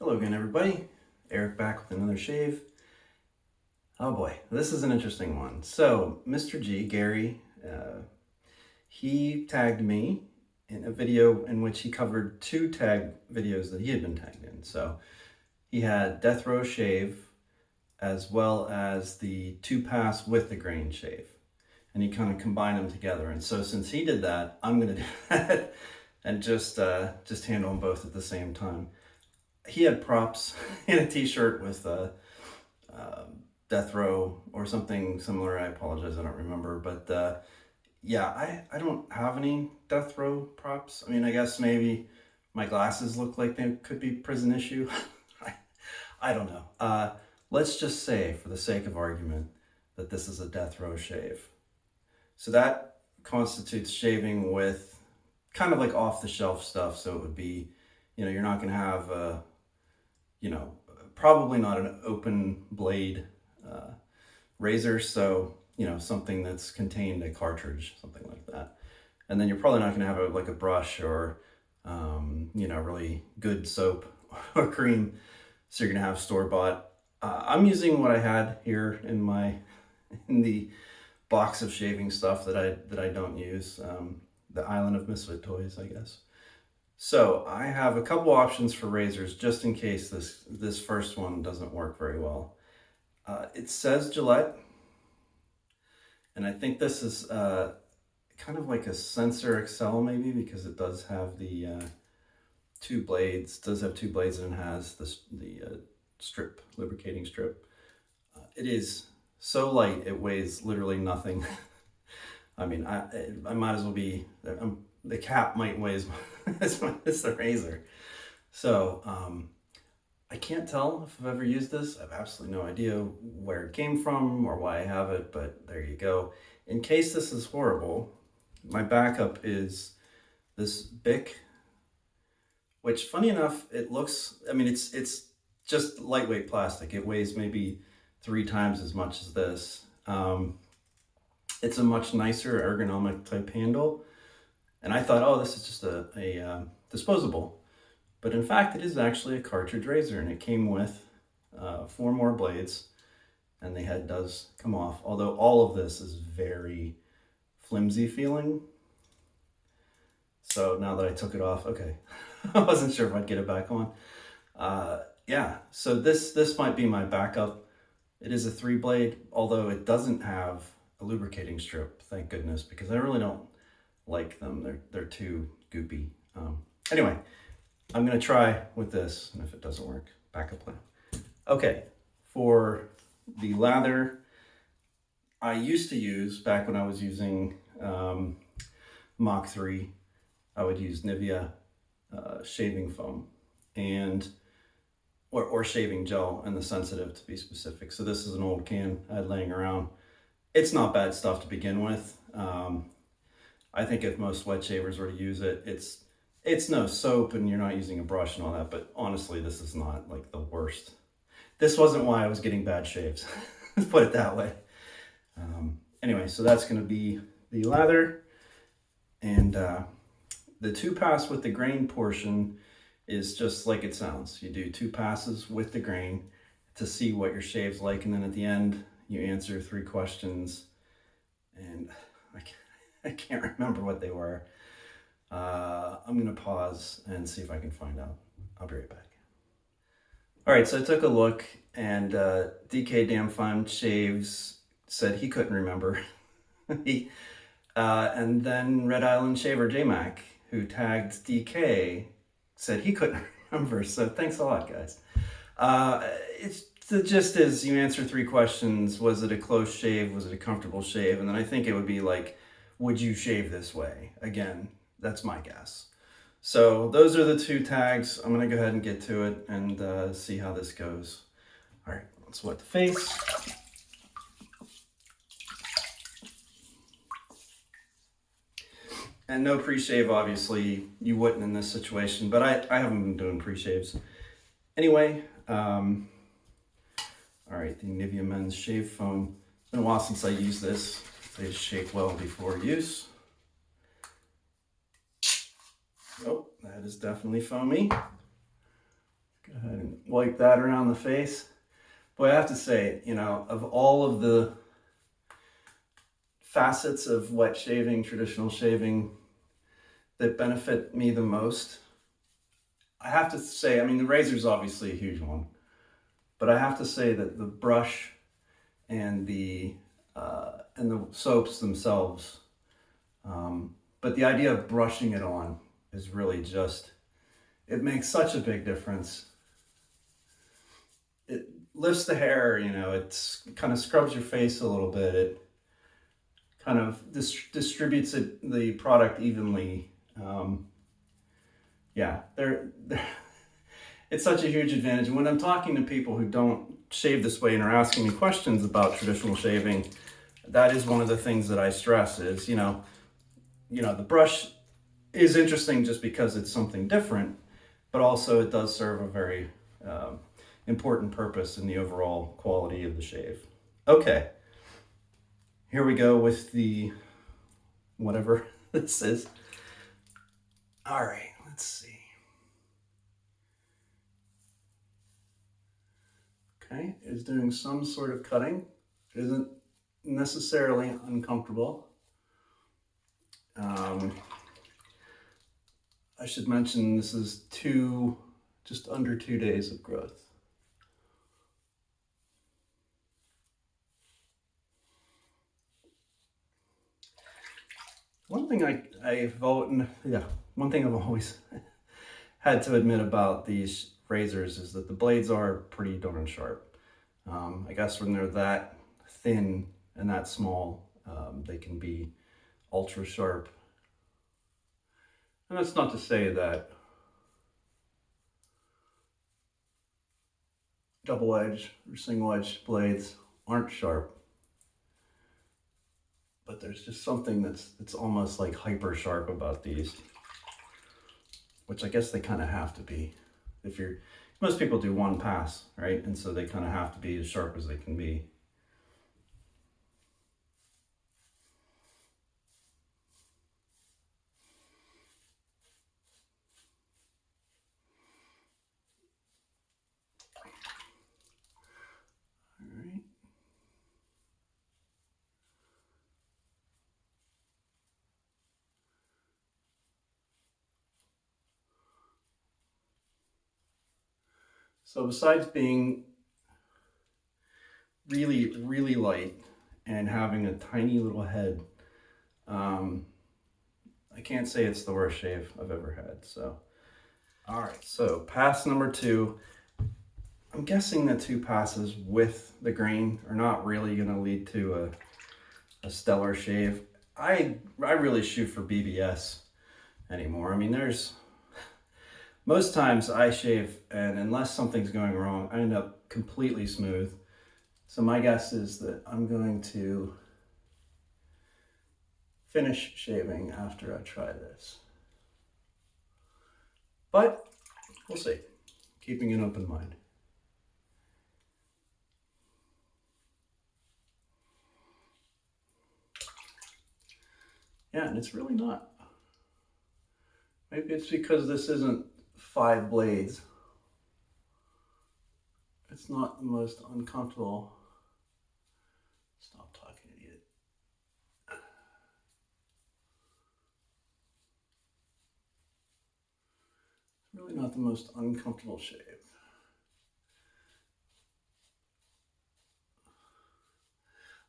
Hello again, everybody. Eric back with another shave. Oh boy, this is an interesting one. So, Mr. G, Gary, he tagged me in a video in which he covered two tag videos that he had been tagged in. So, he had Death Row Shave as well as the 2-pass with the grain shave. And he kind of combined them together. And so, since he did that, I'm going to do that and just handle them both at the same time. He had props in a t-shirt with Death Row or something similar. I apologize, I don't remember. But yeah, I don't have any Death Row props. I mean, I guess maybe my glasses look like they could be prison issue. I don't know. Let's just say, for the sake of argument, that this is a Death Row shave. So that constitutes shaving with kind of like off-the-shelf stuff. So it would be, you're not going to have probably not an open blade razor. So, something that's contained a cartridge, something like that. And then you're probably not going to have a brush or, really good soap or cream. So you're going to have store-bought. I'm using what I had here in the box of shaving stuff that I don't use. The Island of Misfit Toys, I guess. So I have a couple options for razors just in case this first one doesn't work very well. It says Gillette, and I think this is kind of like a Sensor XL maybe, because it does have the two blades. It does have two blades, and it has the strip, lubricating strip. It is so light, it weighs literally nothing. I mean, I might as well be, the cap might weigh as much as the razor. So I can't tell if I've ever used this. I have absolutely no idea where it came from or why I have it, but there you go. In case this is horrible, my backup is this Bic, which, funny enough, it looks, I mean, it's just lightweight plastic. It weighs maybe 3 times as much as this. It's a much nicer ergonomic type handle. And I thought, oh, this is just a disposable. But in fact, it is actually a cartridge razor, and it came with 4 more blades, and the head does come off. Although all of this is very flimsy feeling. So now that I took it off, okay. I wasn't sure if I'd get it back on. Yeah, so this might be my backup. It is a 3-blade, although it doesn't have a lubricating strip, thank goodness, because I really don't like them. They're too goopy. Anyway, I'm gonna try with this, and if it doesn't work, backup plan. Okay, for the lather, I used to use, back when I was using Mach 3, I would use Nivea shaving foam or shaving gel, and the sensitive, to be specific. So this is an old can I had laying around. It's not bad stuff to begin with. I think if most wet shavers were to use it, it's no soap and you're not using a brush and all that, but honestly, this is not like the worst. This wasn't why I was getting bad shaves. Let's put it that way. Anyway, so that's going to be the lather, and the 2-pass with the grain portion is just like it sounds. You do 2 passes with the grain to see what your shave's like, and then at the end you answer 3 questions, and I can't remember what they were. I'm gonna pause and see if I can find out. I'll be right back. All right, so I took a look, and DK Damn Fun Shaves said he couldn't remember. And then Red Island Shaver J-Mac, who tagged DK, said he couldn't remember. So thanks a lot, guys. The gist is, you answer 3 questions. Was it a close shave? Was it a comfortable shave? And then I think it would be like, would you shave this way? Again, that's my guess. So those are the 2 tags. I'm gonna go ahead and get to it and see how this goes. All right, let's wet the face. And no pre-shave, obviously. You wouldn't in this situation, but I haven't been doing pre-shaves. Anyway, all right, the Nivea Men's Shave Foam. It's been a while since I used this. They shake well before use. Oh, that is definitely foamy. Go ahead and wipe that around the face. Boy, I have to say, you know, of all of the facets of wet shaving, traditional shaving that benefit me the most, I have to say, I mean, the razor is obviously a huge one, but I have to say that the brush and the soaps themselves, but the idea of brushing it on is really just, it makes such a big difference. It lifts the hair, you know, it kind of scrubs your face a little bit. It kind of distributes the product evenly. Yeah, it's such a huge advantage. And when I'm talking to people who don't shave this way and are asking me questions about traditional shaving, that is one of the things that I stress is, you know, the brush is interesting just because it's something different, but also it does serve a very important purpose in the overall quality of the shave. Okay, here we go with the whatever this is. All right, let's see. Okay, is doing some sort of cutting. It isn't necessarily uncomfortable. I should mention this is just under 2 days of growth. One thing one thing I've always had to admit about these razors is that the blades are pretty darn sharp. I guess when they're that thin and that small, they can be ultra sharp. And that's not to say that double edge or single edge blades aren't sharp, but there's just something that's almost like hyper sharp about these, which I guess they kind of have to be. Most people do one pass, right? And so they kind of have to be as sharp as they can be. All right. So besides being really, really light and having a tiny little head, I can't say it's the worst shave I've ever had. So, all right, so pass number 2. I'm guessing that 2 passes with the grain are not really going to lead to a stellar shave. I really shoot for BBS anymore. I mean, most times I shave, and unless something's going wrong, I end up completely smooth. So my guess is that I'm going to finish shaving after I try this. But we'll see, keeping an open mind. Yeah, and it's really not. Maybe it's because this isn't 5 blades. It's not the most uncomfortable. Stop talking, idiot. It's really not the most uncomfortable shave.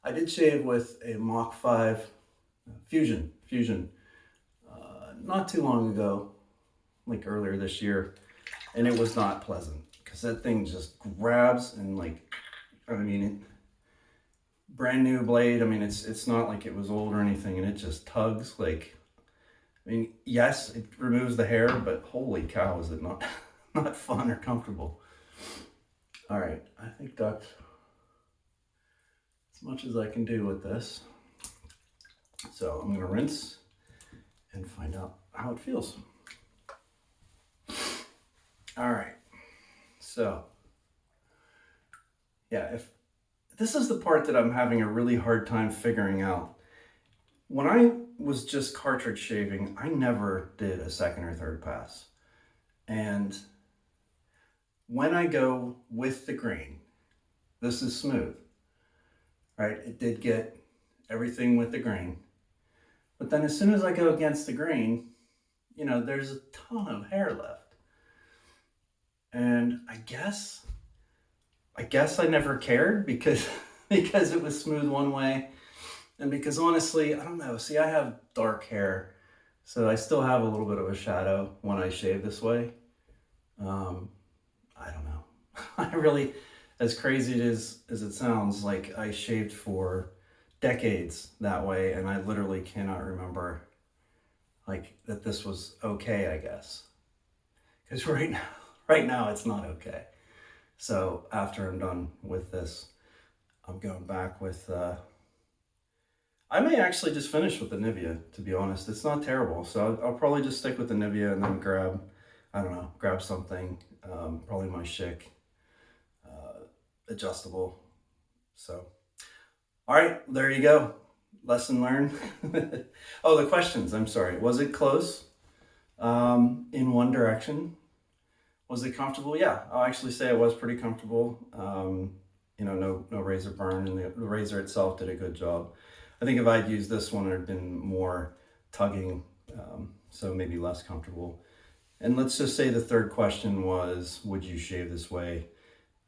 I did shave with a Mach 5 Fusion, not too long ago, like earlier this year, and it was not pleasant because that thing just grabs and brand new blade. I mean, it's not like it was old or anything, and it just tugs like. I mean, yes, it removes the hair, but holy cow, is it not not fun or comfortable. All right, I think that's as much as I can do with this. So I'm gonna rinse and find out how it feels. All right, so yeah, if this is the part that I'm having a really hard time figuring out. When I was just cartridge shaving, I never did a second or third pass. And when I go with the grain, this is smooth, right? It did get everything with the grain. But then as soon as I go against the grain, you know, there's a ton of hair left. And I guess I never cared because because it was smooth one way. And because honestly, I don't know. See, I have dark hair, so I still have a little bit of a shadow when I shave this way. Um, I don't know. I really, as crazy as it sounds, like I shaved for decades that way, and I literally cannot remember like that this was okay, I guess. Because right now it's not okay. So after I'm done with this, I'm going back with. I may actually just finish with the Nivea. To be honest, it's not terrible. So I'll probably just stick with the Nivea and then grab, I don't know, grab something. Probably my Schick adjustable. So, all right, there you go. Lesson learned. Oh, the questions. I'm sorry. Was it close? In one direction? Was it comfortable? Yeah, I'll actually say it was pretty comfortable. You know, no razor burn, and the razor itself did a good job. I think if I'd used this one, it'd been more tugging, so maybe less comfortable. And let's just say the third question was, would you shave this way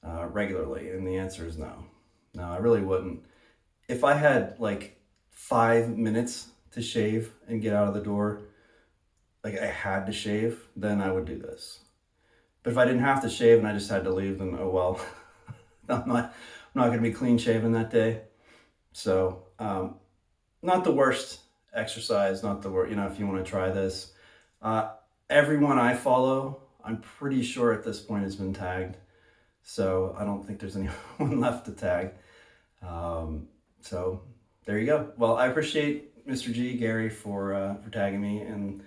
regularly? And the answer is no. No, I really wouldn't. If I had like 5 minutes to shave and get out of the door, like I had to shave, then I would do this. But if I didn't have to shave and I just had to leave, then oh well. I'm not going to be clean shaven that day. So, not the worst exercise, not the worst, you know, if you want to try this. Everyone I follow, I'm pretty sure at this point has been tagged. So I don't think there's anyone left to tag. So there you go. Well, I appreciate Mr. G, Gary, for tagging me and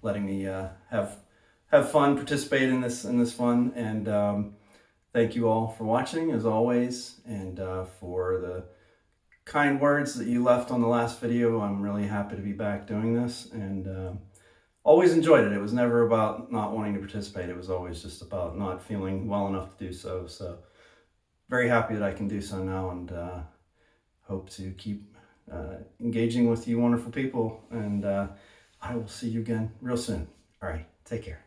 letting me have fun, participate in this fun, and thank you all for watching as always, and for the kind words that you left on the last video. I'm really happy to be back doing this, and always enjoyed it. It was never about not wanting to participate. It was always just about not feeling well enough to do so. So very happy that I can do so now, and hope to keep engaging with you wonderful people, and I will see you again real soon. All right, take care.